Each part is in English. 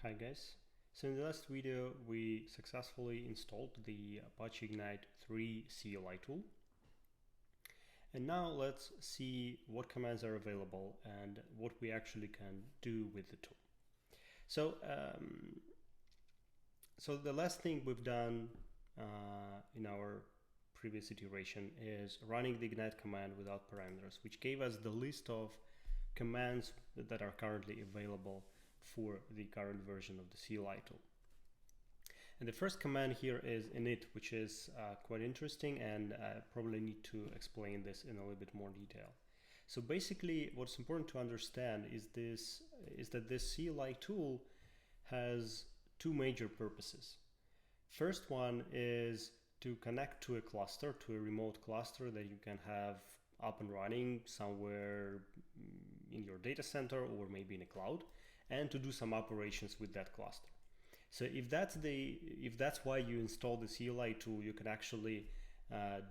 Hi guys, so in the last video we successfully installed the Apache Ignite 3 CLI tool, and now let's see what commands are available and what we actually can do with the tool. So the last thing we've done in our previous iteration is running the Ignite command without parameters, which gave us the list of commands that are currently available for the current version of the CLI tool. And the first command here is init, which is quite interesting, and I probably need to explain this in a little bit more detail. So basically what's important to understand is that this CLI tool has two major purposes. First one is to connect to a cluster, to a remote cluster that you can have up and running somewhere in your data center or maybe in a cloud, and to do some operations with that cluster. So if that's why you install the CLI tool, you can actually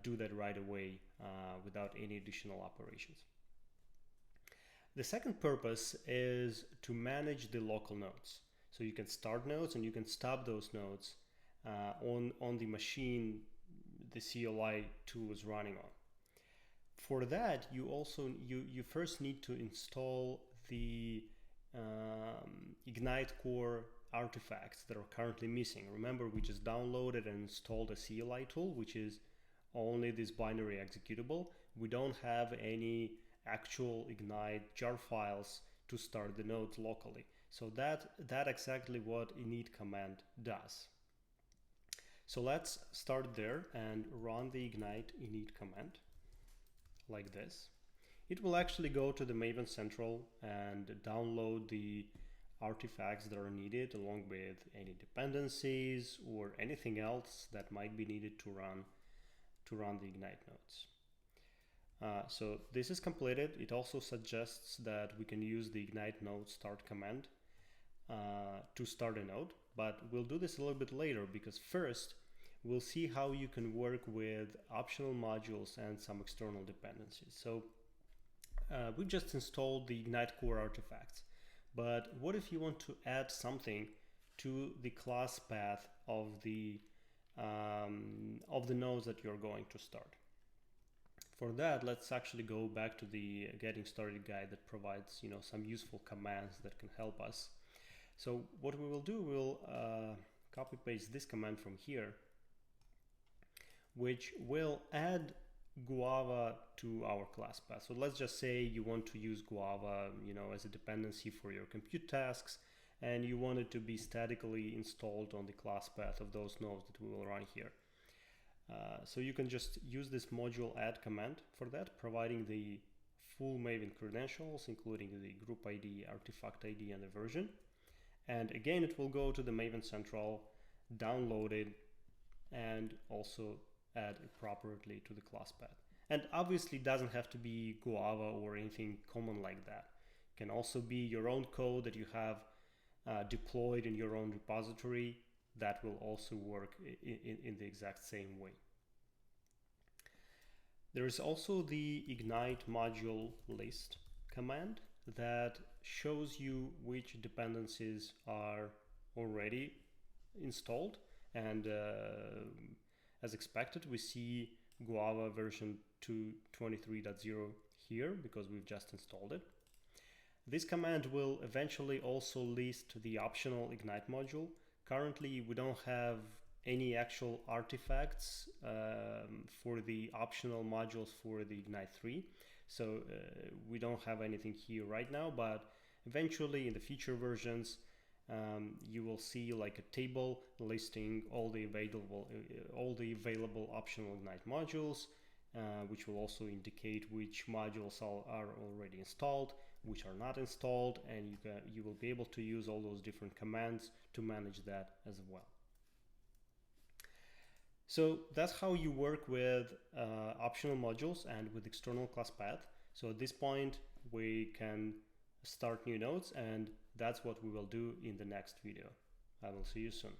do that right away without any additional operations. The second purpose is to manage the local nodes. So you can start nodes and you can stop those nodes on the machine the CLI tool is running on. For that, you first need to install the Ignite core artifacts that are currently missing. Remember, we just downloaded and installed a CLI tool, which is only this binary executable. We don't have any actual Ignite jar files to start the nodes locally. So that's exactly what init command does. So let's start there and run the Ignite init command like this. It will actually go to the Maven Central and download the artifacts that are needed, along with any dependencies or anything else that might be needed to run the Ignite nodes. So this is completed. It also suggests that we can use the Ignite node start command to start a node, but we'll do this a little bit later, because first we'll see how you can work with optional modules and some external dependencies. So we just installed the Ignite core artifacts, but what if you want to add something to the class path of the nodes that you're going to start? For that, let's actually go back to the getting started guide that provides some useful commands that can help us. So what we will do, we'll copy paste this command from here, which will add Guava to our class path. So let's just say you want to use Guava, as a dependency for your compute tasks, and you want it to be statically installed on the class path of those nodes that we will run here. So you can just use this module add command for that, providing the full Maven credentials, including the group ID, artifact ID, and the version. And again, it will go to the Maven Central, download it, and also add it properly to the class path. And obviously it doesn't have to be Guava or anything common like that. It can also be your own code that you have deployed in your own repository. That will also work in the exact same way. There is also the Ignite module list command that shows you which dependencies are already installed, and as expected, we see Guava version 2.23.0 here because we've just installed it. This command will eventually also list the optional Ignite module. Currently, we don't have any actual artifacts for the optional modules for the Ignite 3. So we don't have anything here right now, but eventually in the future versions, you will see like a table listing all the available optional Ignite modules, which will also indicate which modules are already installed, which are not installed, and you will be able to use all those different commands to manage that as well. So that's how you work with optional modules and with external class path. So at this point, we can start new nodes, and that's what we will do in the next video. I will see you soon.